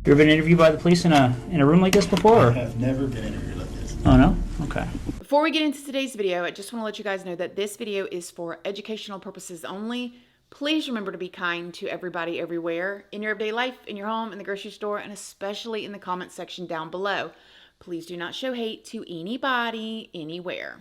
You ever been interviewed by the police in a room like this before? I have never been interviewed like this. Oh, no? Okay. Before we get into today's video, I just want to let you guys know that this video is for educational purposes only. Please remember to be kind to everybody everywhere, in your everyday life, in your home, in the grocery store, and especially in the comment section down below. Please do not show hate to anybody, anywhere.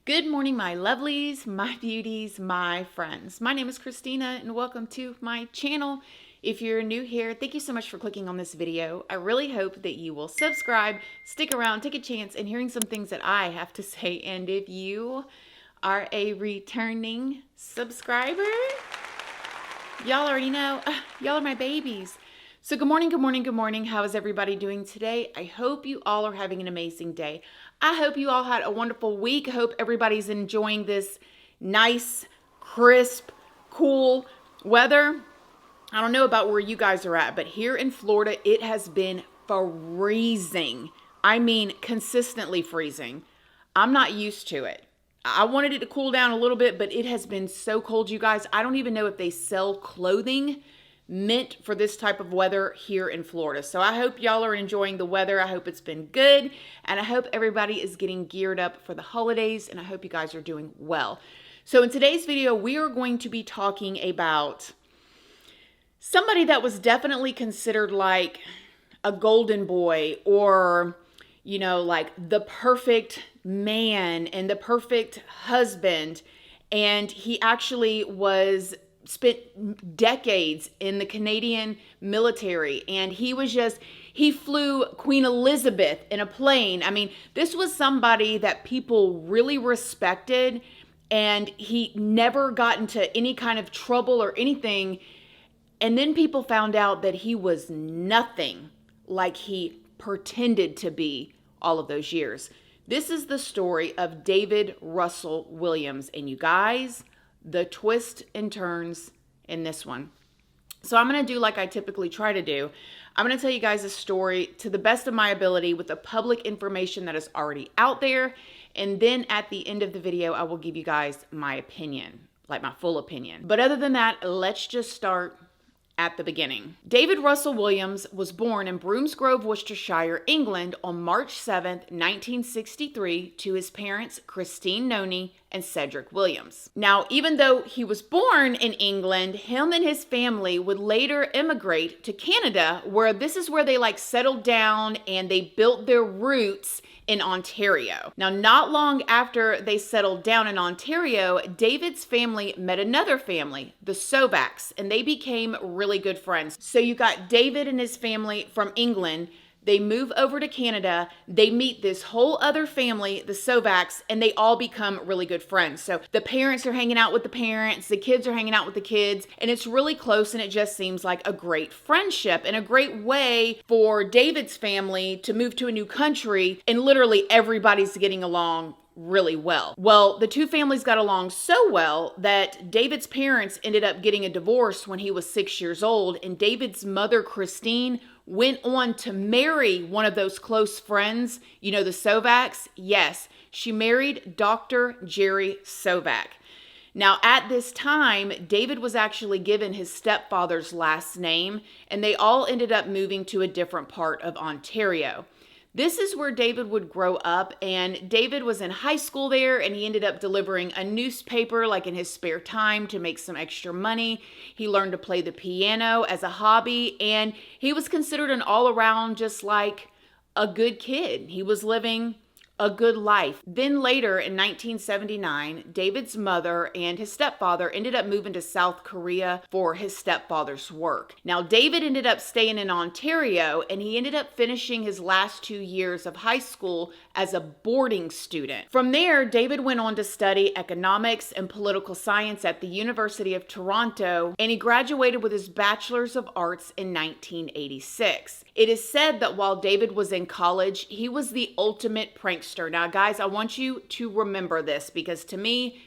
Good morning, my lovelies, my beauties, my friends. My name is Christina and welcome to my channel. If you're new here, thank you so much for clicking on this video. I really hope that you will subscribe, stick around, take a chance in hearing some things that I have to say. And if you are a returning subscriber, y'all already know, y'all are my babies. So good morning, good morning, good morning. How is everybody doing today? I hope you all are having an amazing day. I hope you all had a wonderful week. I hope everybody's enjoying this nice, crisp, cool weather. I don't know about where you guys are at, but here in Florida, it has been freezing. I mean, consistently freezing. I'm not used to it. I wanted it to cool down a little bit, but it has been so cold, you guys. I don't even know if they sell clothing meant for this type of weather here in Florida. So I hope y'all are enjoying the weather. I hope it's been good. And I hope everybody is getting geared up for the holidays. And I hope you guys are doing well. So in today's video, we are going to be talking about somebody that was definitely considered like a golden boy, or, you know, like the perfect man and the perfect husband. And he actually spent decades in the Canadian military, and he flew Queen Elizabeth in a plane. I mean, this was somebody that people really respected, and he never got into any kind of trouble or anything. And then people found out that he was nothing like he pretended to be all of those years. This is the story of David Russell Williams, and you guys, the twists and turns in this one. So I'm going to do like I typically try to do. I'm going to tell you guys a story to the best of my ability with the public information that is already out there. And then at the end of the video, I will give you guys my opinion, like my full opinion. But other than that, let's just start at the beginning. David Russell Williams was born in Bromsgrove, Worcestershire, England on March 7th, 1963 to his parents, Christine Noni and Cedric Williams. Now, even though he was born in England, him and his family would later immigrate to Canada, where this is where they like settled down and they built their roots in Ontario. Now, not long after they settled down in Ontario, David's family met another family, the Sovaks, and they became really good friends. So you got David and his family from England. They move over to Canada. They meet this whole other family, the Sovaks, and they all become really good friends. So the parents are hanging out with the parents, the kids are hanging out with the kids, and it's really close, and it just seems like a great friendship and a great way for David's family to move to a new country, and literally everybody's getting along really well. Well, the two families got along so well that David's parents ended up getting a divorce when he was 6 years old, and David's mother, Christine, went on to marry one of those close friends, you know, the Sovaks. Yes, she married Dr. Jerry Sovak. Now, at this time, David was actually given his stepfather's last name, and they all ended up moving to a different part of Ontario. This is where David would grow up, and David was in high school there, and he ended up delivering a newspaper like in his spare time to make some extra money. He learned to play the piano as a hobby, and he was considered an all-around just like a good kid. He was living a good life. Then later in 1979, David's mother and his stepfather ended up moving to South Korea for his stepfather's work. Now, David ended up staying in Ontario, and he ended up finishing his last 2 years of high school as a boarding student. From there, David went on to study economics and political science at the University of Toronto, and he graduated with his Bachelor's of Arts in 1986. It is said that while David was in college, he was the ultimate prankster. Now, guys, I want you to remember this because to me,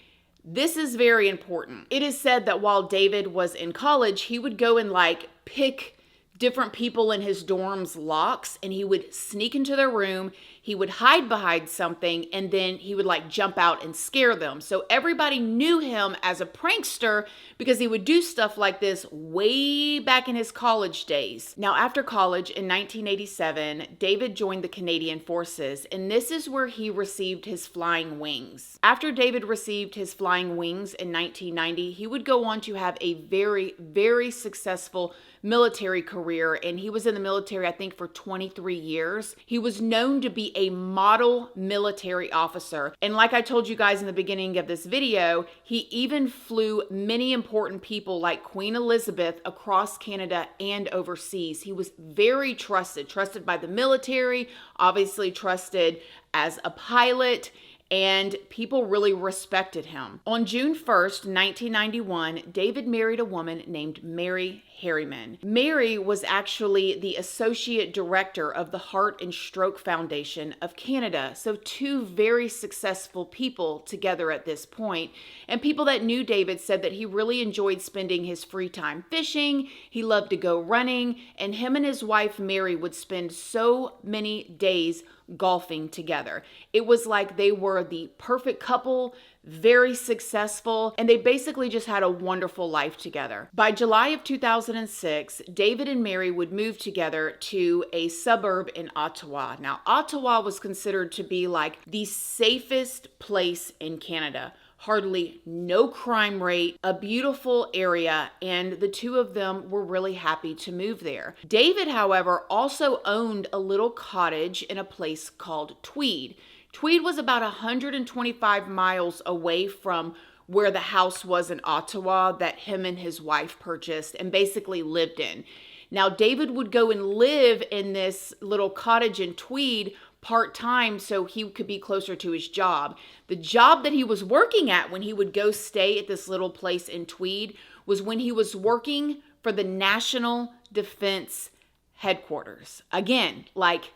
this is very important. It is said that while David was in college, he would go and like pick different people in his dorm's locks, and he would sneak into their room. He would hide behind something, and then he would like jump out and scare them. So everybody knew him as a prankster because he would do stuff like this way back in his college days. Now, after college in 1987, David joined the Canadian Forces, and this is where he received his flying wings. After David received his flying wings in 1990, he would go on to have a very, very successful military career, and he was in the military, I think, for 23 years. He was known to be a model military officer, and like I told you guys in the beginning of this video, he even flew many important people like Queen Elizabeth across Canada and overseas. He was very trusted by the military, obviously trusted as a pilot, and people really respected him. On June 1st, 1991, David married a woman named Mary Harriman. Mary was actually the associate director of the Heart and Stroke Foundation of Canada. So two very successful people together at this point. And people that knew David said that he really enjoyed spending his free time fishing. He loved to go running, and him and his wife Mary would spend so many days golfing together. It was like they were the perfect couple, very successful, and they basically just had a wonderful life together. By July of 2006, David and Mary would move together to a suburb in Ottawa. Now, Ottawa was considered to be like the safest place in Canada. Hardly no crime rate, a beautiful area, and the two of them were really happy to move there. David, however, also owned a little cottage in a place called Tweed. Tweed was about 125 miles away from where the house was in Ottawa that him and his wife purchased and basically lived in. Now, David would go and live in this little cottage in Tweed part-time so he could be closer to his job. The job that he was working at when he would go stay at this little place in Tweed was when he was working for the National Defense Headquarters. Again, like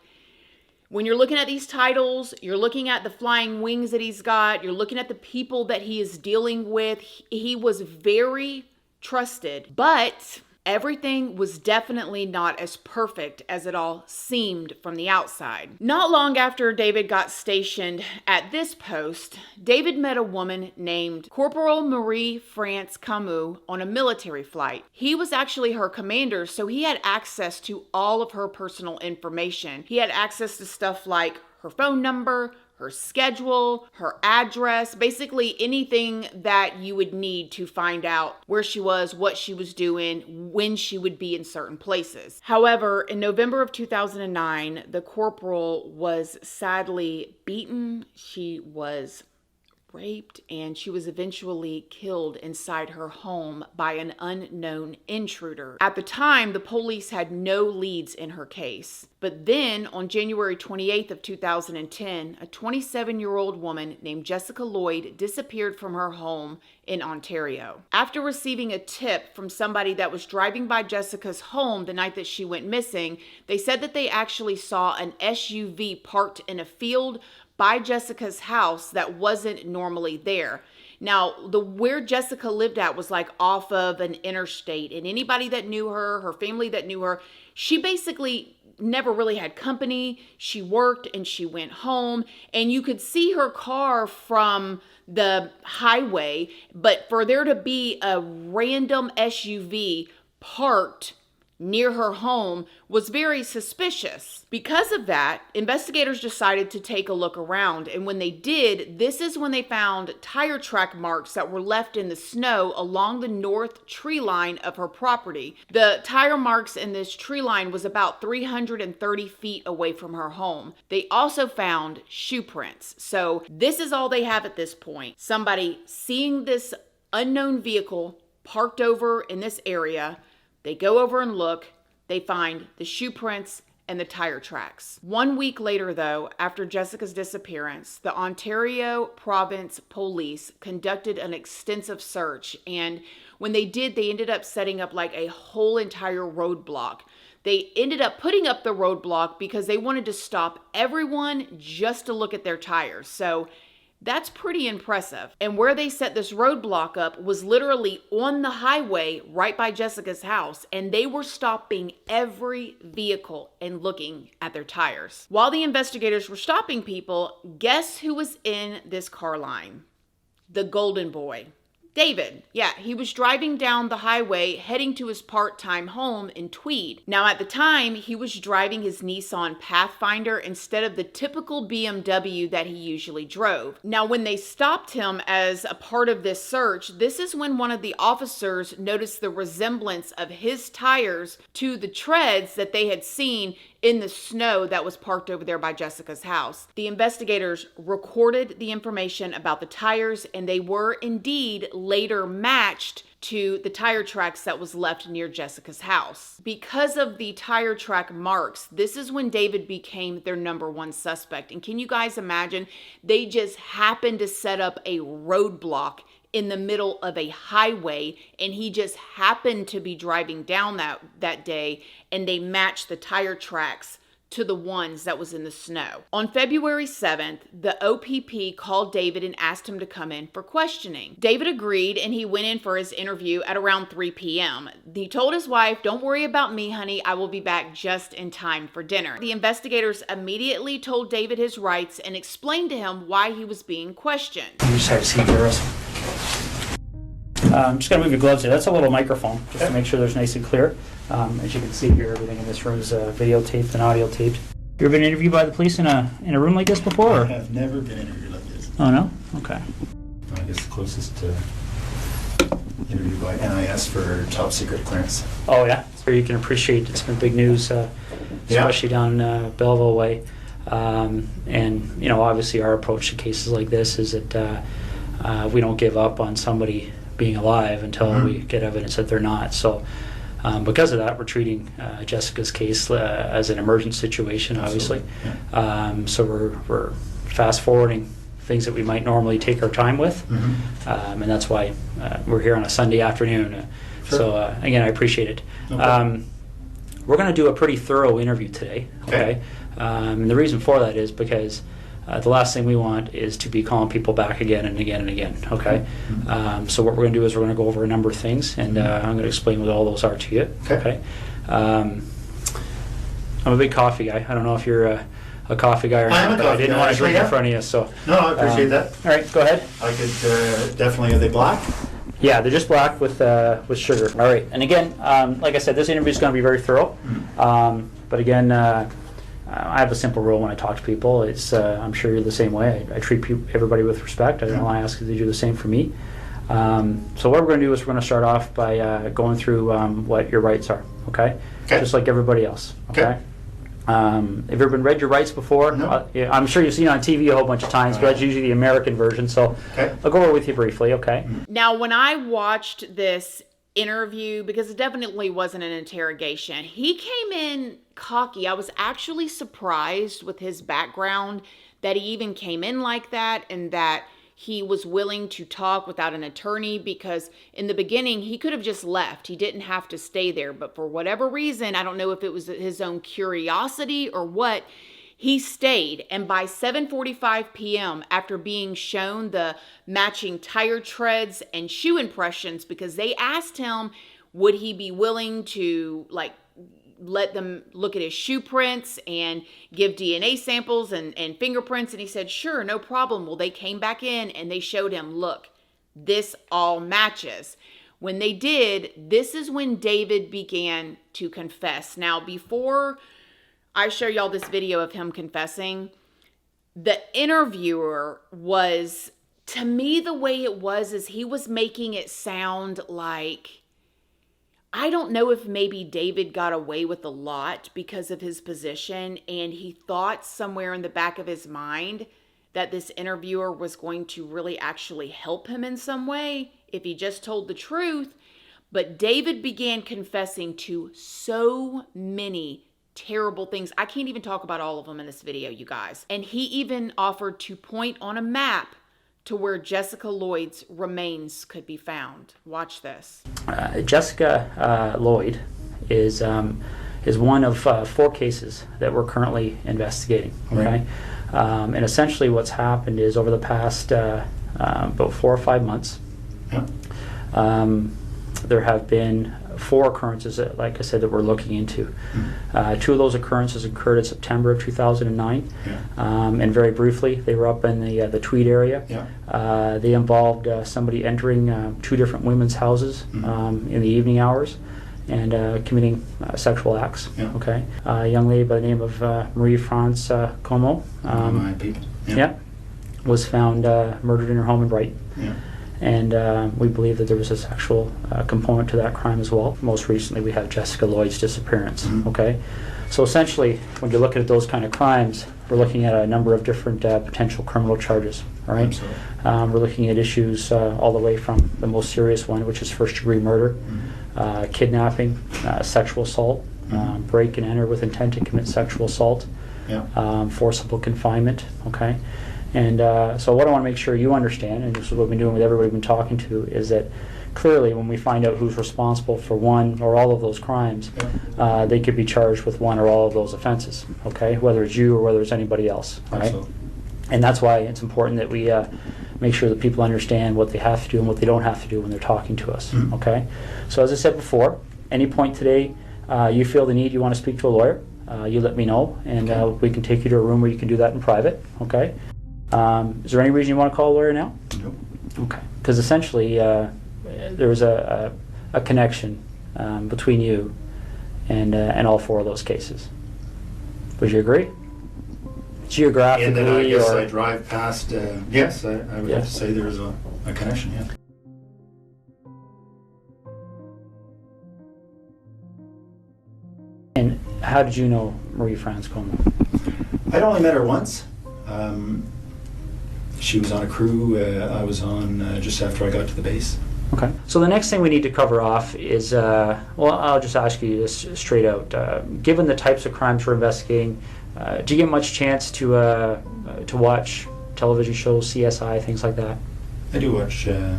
when you're looking at these titles, you're looking at the flying wings that he's got, you're looking at the people that he is dealing with. He was very trusted, but everything was definitely not as perfect as it all seemed from the outside. Not long after David got stationed at this post, David met a woman named Corporal Marie-France Comeau on a military flight. He was actually her commander, so he had access to all of her personal information. He had access to stuff like her phone number, her schedule, her address, basically anything that you would need to find out where she was, what she was doing, when she would be in certain places. However, in November of 2009, the corporal was sadly beaten. She was raped, and she was eventually killed inside her home by an unknown intruder. At the time, the police had no leads in her case. But then, on January 28th of 2010, a 27-year-old woman named Jessica Lloyd disappeared from her home in Ontario. After receiving a tip from somebody that was driving by Jessica's home the night that she went missing, they said that they actually saw an SUV parked in a field by Jessica's house that wasn't normally there. Now, where Jessica lived at was like off of an interstate, and anybody that knew her, her family that knew her, she basically never really had company. She worked and she went home, and you could see her car from the highway, but for there to be a random SUV parked near her home was very suspicious. Because of that, investigators decided to take a look around, and when they did, this is when they found tire track marks that were left in the snow along the north tree line of her property. The tire marks in this tree line was about 330 feet away from her home. They also found shoe prints. So this is all they have at this point. Somebody seeing this unknown vehicle parked over in this area. They go over and look, they find the shoe prints and the tire tracks. 1 week later, though, after Jessica's disappearance, the Ontario Province Police conducted an extensive search, and when they did, they ended up setting up like a whole entire roadblock. They ended up putting up the roadblock because they wanted to stop everyone just to look at their tires. So That's pretty impressive. And where they set this roadblock up was literally on the highway right by Jessica's house, and they were stopping every vehicle and looking at their tires. While the investigators were stopping people, guess who was in this car line? The golden boy. David. Yeah, he was driving down the highway heading to his part-time home in Tweed. Now at the time, he was driving his Nissan Pathfinder instead of the typical BMW that he usually drove. Now when they stopped him as a part of this search, this is when one of the officers noticed the resemblance of his tires to the treads that they had seen in the snow that was parked over there by Jessica's house. The investigators recorded the information about the tires, and they were indeed later matched to the tire tracks that was left near Jessica's house. Because of the tire track marks, this is when David became their #1 suspect. And can you guys imagine? They just happened to set up a roadblock in the middle of a highway, and he just happened to be driving down that day, and they matched the tire tracks to the ones that was in the snow. On February 7th, the OPP called David and asked him to come in for questioning. David agreed, and he went in for his interview at around 3 p.m. He told his wife, "Don't worry about me, honey. I will be back just in time for dinner." The investigators immediately told David his rights and explained to him why he was being questioned. You just have to see yours. I'm just going to move your gloves here. That's a little microphone, just to make sure there's nice and clear. As you can see here, everything in this room is videotaped and audio taped. You ever been interviewed by the police in a room like this before? I Or? have never been interviewed like this. Oh, no? Okay. I guess the closest to interview by NIS for top secret clearance. Oh, yeah? So you can appreciate it's been big news, especially down Belleville way. And, you know, obviously our approach to cases like this is that we don't give up on somebody being alive until we get evidence that they're not. So because of that, we're treating Jessica's case as an emergent situation, obviously. Yeah. So we're fast forwarding things that we might normally take our time with, and that's why we're here on a Sunday afternoon. Sure. So again, I appreciate it. No We're going to do a pretty thorough interview today. Okay. And the reason for that is because the last thing we want is to be calling people back again and again and again, okay? So what we're going to do is we're going to go over a number of things, and I'm going to explain what all those are to you, okay? I'm a big coffee guy. I don't know if you're a coffee guy or not, but I didn't want to drink in front of you, so... No, I appreciate that. All right, go ahead. I could definitely... Are they black? Yeah, they're just black with sugar. All right, and again, like I said, this interview is going to be very thorough, but again... I have a simple rule when I talk to people. It's I'm sure you're the same way. I treat everybody with respect. I don't ask if they do the same for me. So what we're going to do is we're going to start off by going through what your rights are, okay? Just like everybody else, okay? Have you ever read your rights before? No. Yeah, I'm sure you've seen it on TV a whole bunch of times, but that's usually the American version, so I'll go over with you briefly, okay? Now, when I watched this interview, because it definitely wasn't an interrogation, he came in cocky. I was actually surprised with his background that he even came in like that, and that he was willing to talk without an attorney, because in the beginning he could have just left. He didn't have to stay there, but for whatever reason, I don't know if it was his own curiosity or what, he stayed. And by 7:45 p.m., after being shown the matching tire treads and shoe impressions, because they asked him, would he be willing to let them look at his shoe prints and give DNA samples and fingerprints, and he said, sure, no problem. Well, they came back in and they showed him, look, this all matches. When they did, this is when David began to confess. Now, before I show y'all this video of him confessing, the interviewer was, to me, the way it was is he was making it sound like, I don't know if maybe David got away with a lot because of his position, and he thought somewhere in the back of his mind that this interviewer was going to really actually help him in some way if he just told the truth. But David began confessing to so many terrible things. I can't even talk about all of them in this video, you guys. And he even offered to point on a map to where Jessica Lloyd's remains could be found. Watch this. Jessica Lloyd is is one of 4 cases that we're currently investigating. Okay, Right. And essentially what's happened is over the past about 4 or 5 months, Yeah. there have been 4 occurrences that, like I said, that we're looking into. 2 of those occurrences occurred in September of 2009, Yeah. and very briefly, they were up in the Tweed area. Yeah. They involved somebody entering 2 different women's houses in the evening hours and committing sexual acts. Yeah. Okay, a young lady by the name of Marie-France Comeau, My people. yeah, was found murdered in her home in Brighton. Yeah. And we believe that there was a sexual component to that crime as well. Most recently, we have Jessica Lloyd's disappearance. Okay, so essentially, when you're looking at those kind of crimes, we're looking at a number of different potential criminal charges. All right, Absolutely. we're looking at issues all the way from the most serious one, which is first-degree murder, kidnapping, sexual assault, break and enter with intent to commit sexual assault, Yeah. forcible confinement. Okay. And so what I want to make sure you understand, and this is what we've been doing with everybody we've been talking to, is that clearly when we find out who's responsible for one or all of those crimes, Yeah. they could be charged with one or all of those offenses, okay? Whether it's you or whether it's anybody else, all right? Absolutely. And that's why it's important that we make sure that people understand what they have to do and what they don't have to do when they're talking to us, okay? So as I said before, any point today you feel the need, you want to speak to a lawyer, you let me know, and Okay. we can take you to a room where you can do that in private, okay? Is there any reason you want to call a lawyer now? Nope. Okay. Because essentially, there was a connection between you and all 4 of those cases. Would you agree? Geographically, And then I guess or I drive past, yes, I would Yeah. have to say there's a connection, yeah. and how did you know Marie-France Comeau? I'd only met her once. She was on a crew I was on just after I got to the base. Okay. So the next thing we need to cover off is, well, I'll just ask you this straight out. Given the types of crimes we're investigating, do you get much chance to watch television shows, CSI, things like that? I do watch, I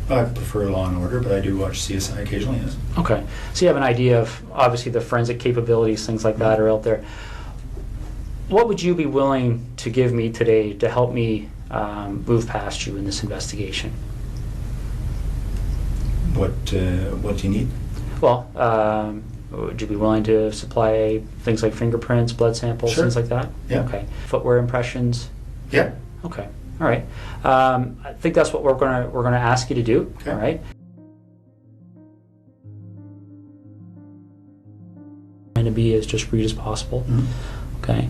prefer Law and Order, but I do watch CSI occasionally, yes. Okay. So you have an idea of, obviously, the forensic capabilities, things like that are out there. What would you be willing to give me today to help me move past you in this investigation? What do you need? Well, would you be willing to supply things like fingerprints, blood samples, Sure. things like that? Yeah. Okay. Footwear impressions? Yeah. Okay. All right. I think that's what we're gonna ask you to do. Okay. All right. Trying to be as discreet as possible. Okay.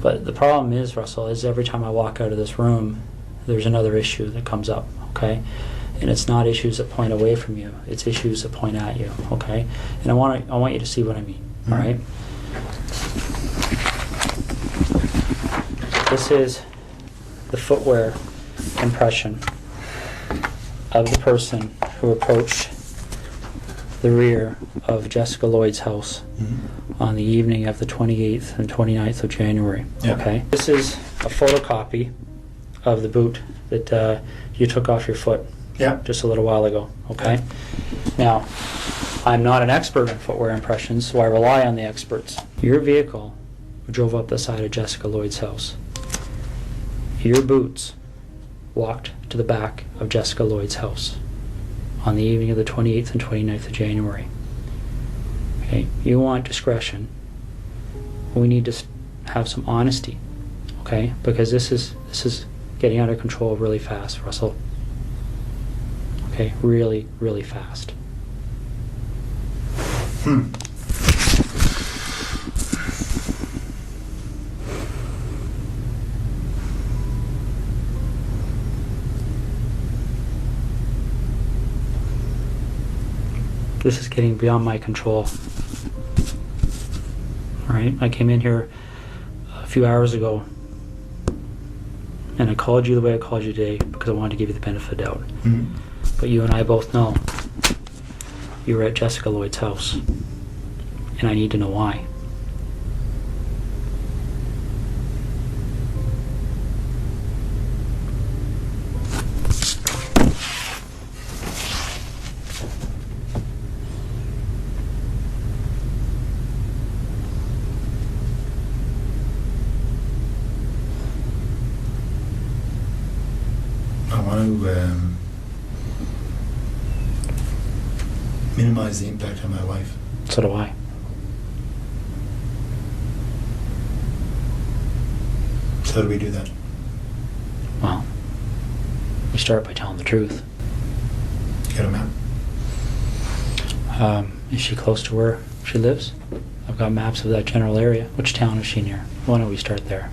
But the problem is, Russell, is every time I walk out of this room, there's another issue that comes up. Okay. And it's not issues that point away from you; it's issues that point at you. Okay. And I want you to see what I mean. All right. This is the footwear impression of the person who approached the rear of Jessica Lloyd's house on the evening of the 28th and 29th of January. Yeah. Okay. This is a photocopy of the boot that you took off your foot Yeah. just a little while ago. Okay. Now, I'm not an expert in footwear impressions, so I rely on the experts. Your vehicle drove up the side of Jessica Lloyd's house. Your boots walked to the back of Jessica Lloyd's house on the evening of the 28th and 29th of January. Okay, you want discretion. We need to have some honesty, okay? Because this is getting out of control really fast, Russell. Okay, really, really fast. This is getting beyond my control. All right, I came in here a few hours ago and I called you the way I called you today because I wanted to give you the benefit of the doubt. But you and I both know you were at Jessica Lloyd's house, and I need to know why. want to minimize the impact on my wife. So do I. So how do we do that? Well, we start by telling the truth. Get a map. Is she close to where she lives? I've got maps of that general area. Which town is she near? Why don't we start there?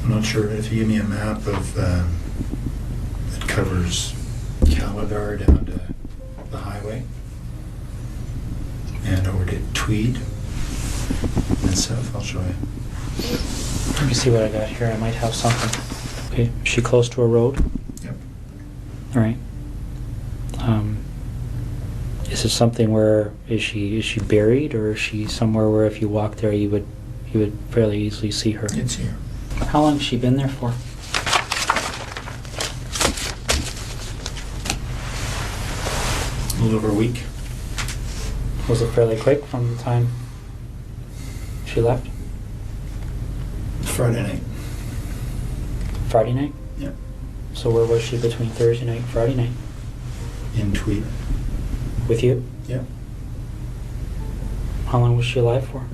I'm not sure if you give me a map of that covers Calabar down to the highway and over to Tweed and south, I'll show you. Let me see what I got here. I might have something. Okay, is she close to a road? Yep. All right. Is it something where is she buried, or is she somewhere where if you walk there you would fairly easily see her? It's here. How long has she been there for? A little over a week. Was it fairly quick from the time she left? Friday night. Friday night? Yep. So where was she between Thursday night and Friday night? In Tweed. With you? Yep. How long was she alive for?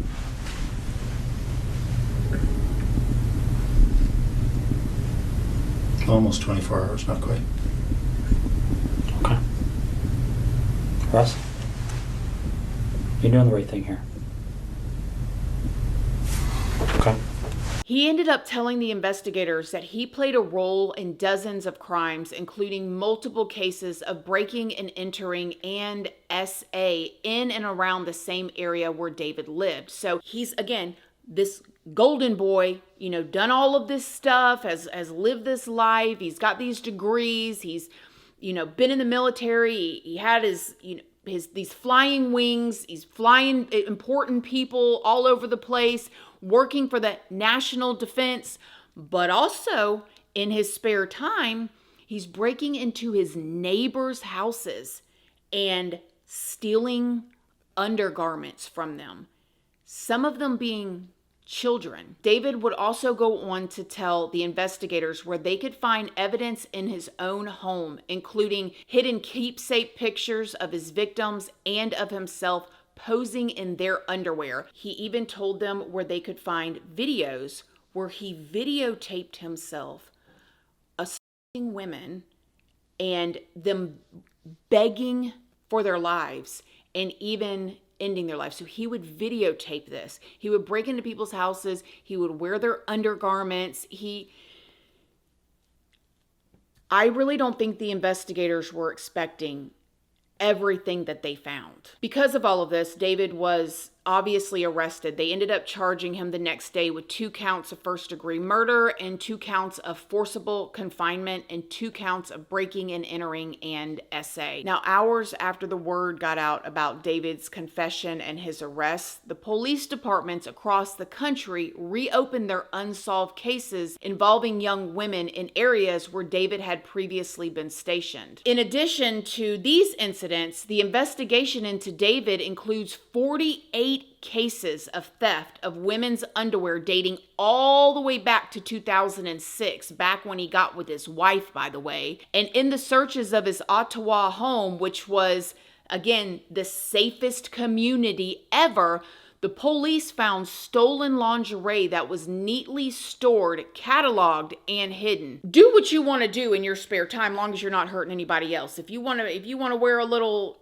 Almost 24 hours, not quite. Okay. Russ? You're doing the right thing here. Okay. He ended up telling the investigators that he played a role in dozens of crimes, including multiple cases of breaking and entering and SA in and around the same area where David lived. So he's, again, this golden boy, done all of this stuff, has lived this life. He's got these degrees. He's, been in the military. He had his these flying wings. He's flying important people all over the place, working for the national defense, but also in his spare time, he's breaking into his neighbors' houses and stealing undergarments from them, some of them being children. David would also go on to tell the investigators where they could find evidence in his own home, including hidden keepsake pictures of his victims and of himself posing in their underwear. He even told them where they could find videos where he videotaped himself assaulting women and them begging for their lives and even ending their life. So he would videotape this. He would break into people's houses. He would wear their undergarments. I really don't think the investigators were expecting everything that they found. Because of all of this, David was obviously arrested. They ended up charging him the next day with 2 counts of first-degree murder and 2 counts of forcible confinement and 2 counts of breaking and entering and SA. Now, hours after the word got out about David's confession and his arrest, the police departments across the country reopened their unsolved cases involving young women in areas where David had previously been stationed. In addition to these incidents, the investigation into David includes 48 cases of theft of women's underwear dating all the way back to 2006, back when he got with his wife, by the way. And in the searches of his Ottawa home, which was, again, the safest community ever, the police found stolen lingerie that was neatly stored, cataloged, and hidden. Do what you want to do in your spare time, long as you're not hurting anybody else. If you want to wear a little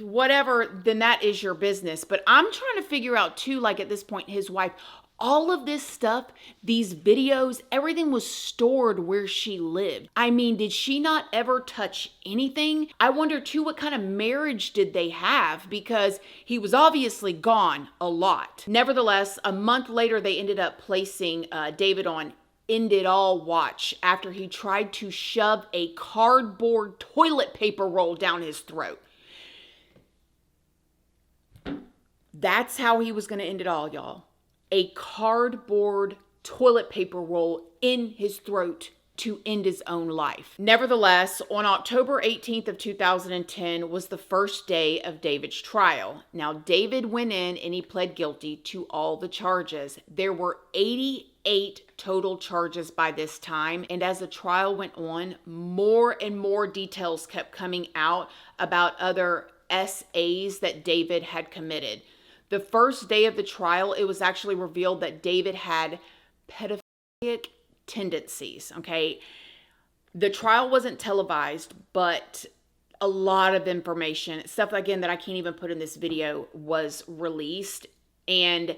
whatever, then that is your business. But I'm trying to figure out too, like at this point, his wife, all of this stuff, these videos, everything was stored where she lived. I mean, did she not ever touch anything? I wonder too, what kind of marriage did they have? Because he was obviously gone a lot. Nevertheless, a month later, they ended up placing David on undid all watch after he tried to shove a cardboard toilet paper roll down his throat. That's how he was going to end it all, y'all. A cardboard toilet paper roll in his throat to end his own life. Nevertheless, on October 18th of 2010 was the first day of David's trial. Now, David went in and he pled guilty to all the charges. There were 88 total charges by this time, and as the trial went on, more and more details kept coming out about other SAs that David had committed. The first day of the trial, it was actually revealed that David had pedophilic tendencies, okay? The trial wasn't televised, but a lot of information, stuff again that I can't even put in this video, was released, and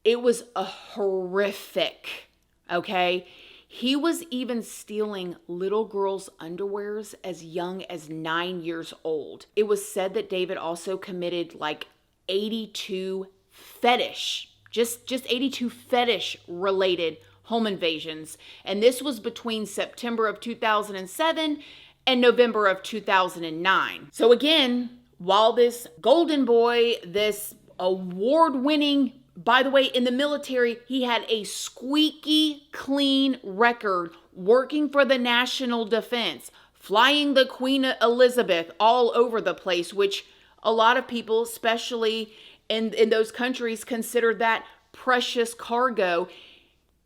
it was a horrific, okay? He was even stealing little girls' underwears as young as 9 years old. It was said that David also committed like 82 fetish, just 82 fetish related home invasions. And this was between September of 2007 and November of 2009. So again, while this golden boy, this award-winning, by the way, in the military, he had a squeaky clean record working for the national defense, flying the Queen Elizabeth all over the place, which a lot of people, especially in those countries, consider that precious cargo.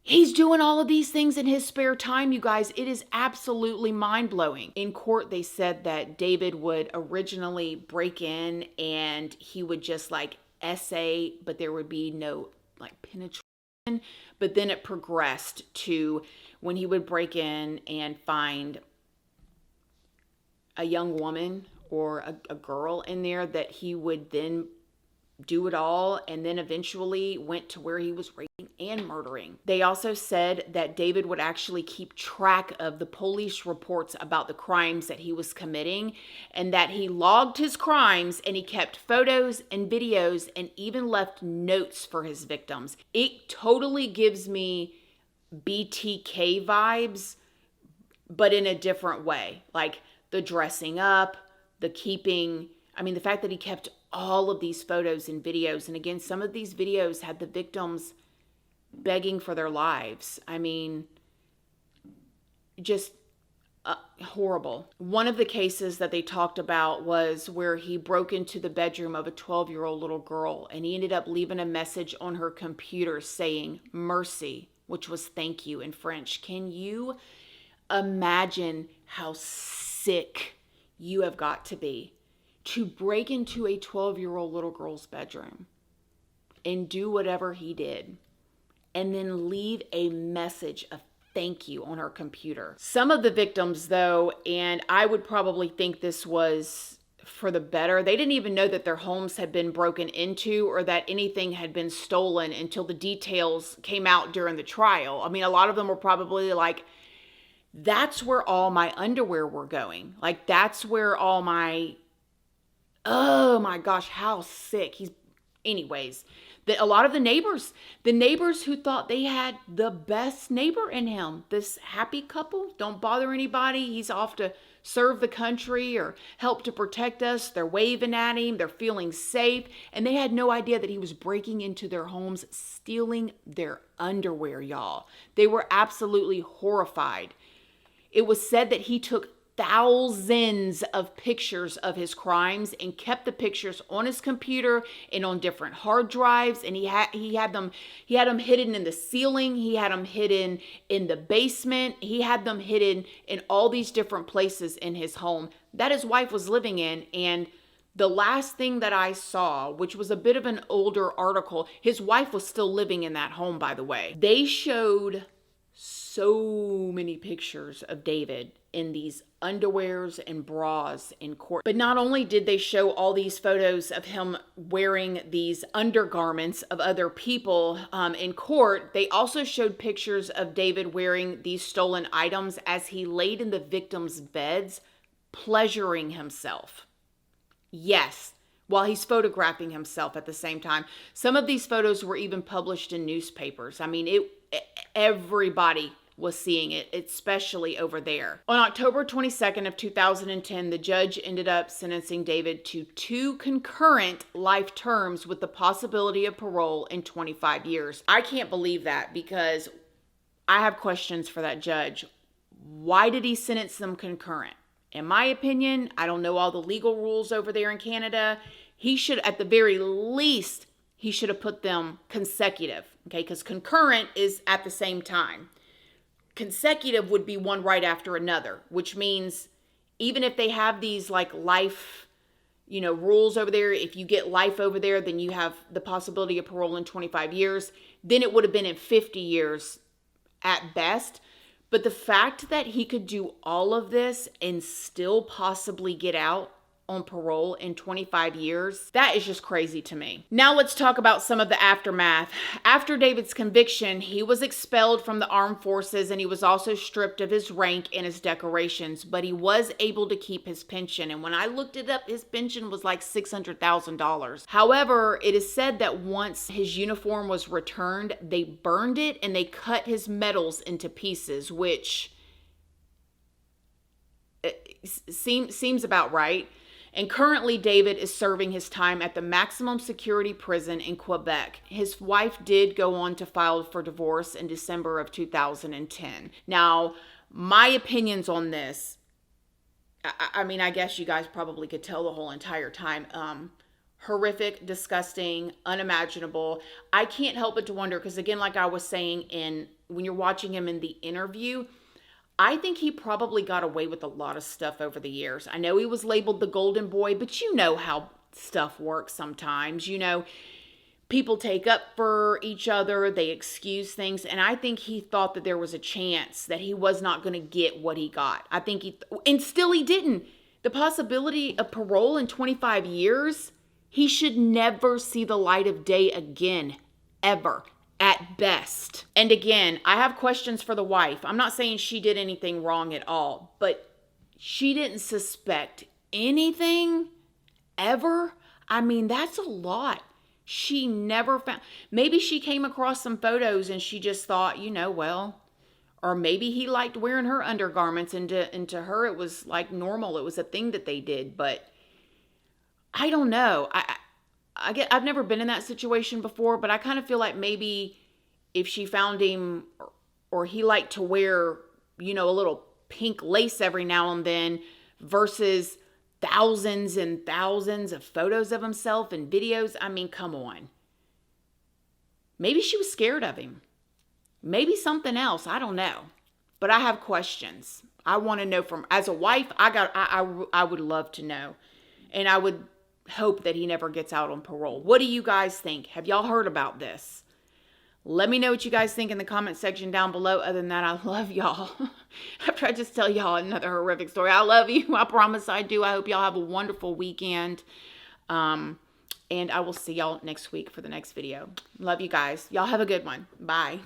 He's doing all of these things in his spare time, you guys. It is absolutely mind-blowing. In court, they said that David would originally break in and he would just like essay, but there would be no like penetration. But then it progressed to when he would break in and find a young woman or a girl in there, that he would then do it all, and then eventually went to where he was raping and murdering. They also said that David would actually keep track of the police reports about the crimes that he was committing, and that he logged his crimes and he kept photos and videos and even left notes for his victims. It totally gives me BTK vibes, but in a different way. Like the dressing up, the keeping, I mean, the fact that he kept all of these photos and videos. And again, some of these videos had the victims begging for their lives. I mean, just horrible. One of the cases that they talked about was where he broke into the bedroom of a 12-year-old little girl, and he ended up leaving a message on her computer saying mercy, which was thank you in French. Can you imagine how sick you have got to be to break into a 12-year-old little girl's bedroom and do whatever he did, and then leave a message of thank you on her computer? Some of the victims, though, and I would probably think this was for the better, they didn't even know that their homes had been broken into or that anything had been stolen until the details came out during the trial. I mean, a lot of them were probably like, that's where all my underwear were going. Like, that's where all my, oh my gosh, how sick. Anyways, a lot of the neighbors who thought they had the best neighbor in him, this happy couple, don't bother anybody, he's off to serve the country or help to protect us. They're waving at him, they're feeling safe, and they had no idea that he was breaking into their homes, stealing their underwear, y'all. They were absolutely horrified. It was said that he took thousands of pictures of his crimes and kept the pictures on his computer and on different hard drives, and he had them hidden in the ceiling, he had them hidden in the basement, he had them hidden in all these different places in his home that his wife was living in. And the last thing that I saw, which was a bit of an older article, his wife was still living in that home, by the way. They showed so many pictures of David in these underwears and bras in court. But not only did they show all these photos of him wearing these undergarments of other people in court, they also showed pictures of David wearing these stolen items as he laid in the victims' beds, pleasuring himself. Yes, while he's photographing himself at the same time. Some of these photos were even published in newspapers. I mean, everybody was seeing it, especially over there. On October 22nd of 2010, the judge ended up sentencing David to 2 concurrent life terms with the possibility of parole in 25 years. I can't believe that, because I have questions for that judge. Why did he sentence them concurrent? In my opinion, I don't know all the legal rules over there in Canada. He should, at the very least, he should have put them consecutive, okay? Because concurrent is at the same time. Consecutive would be one right after another, which means even if they have these like life, rules over there, if you get life over there, then you have the possibility of parole in 25 years. Then it would have been in 50 years at best. But the fact that he could do all of this and still possibly get out on parole in 25 years, that is just crazy to me. Now let's talk about some of the aftermath. After David's conviction, he was expelled from the armed forces and he was also stripped of his rank and his decorations, but he was able to keep his pension. And when I looked it up, his pension was like $600,000. However, it is said that once his uniform was returned, they burned it and they cut his medals into pieces, which seems about right. And currently, David is serving his time at the maximum security prison in Quebec. His wife did go on to file for divorce in December of 2010. Now, my opinions on this, I guess you guys probably could tell the whole entire time. Horrific, disgusting, unimaginable. I can't help but to wonder, because again, like I was saying, when you're watching him in the interview, I think he probably got away with a lot of stuff over the years. I know he was labeled the golden boy, but you know how stuff works sometimes. People take up for each other, they excuse things, and I think he thought that there was a chance that he was not going to get what he got. And still he didn't. The possibility of parole in 25 years, he should never see the light of day again, ever. At best. And again, I have questions for the wife. I'm not saying she did anything wrong at all, but she didn't suspect anything ever. That's a lot. She never found, maybe she came across some photos and she just thought, or maybe he liked wearing her undergarments and to her it was like normal. It was a thing that they did, but I don't know. I've never been in that situation before, but I kind of feel like maybe if she found him or he liked to wear, a little pink lace every now and then versus thousands and thousands of photos of himself and videos. Come on. Maybe she was scared of him. Maybe something else. I don't know. But I have questions. I want to know as a wife, I would love to know. And I would hope that he never gets out on parole. What do you guys think? Have y'all heard about this? Let me know what you guys think in the comment section down below. Other than that, I love y'all. After I just tell y'all another horrific story, I love you. I promise I do. I hope y'all have a wonderful weekend. And I will see y'all next week for the next video. Love you guys. Y'all have a good one. Bye.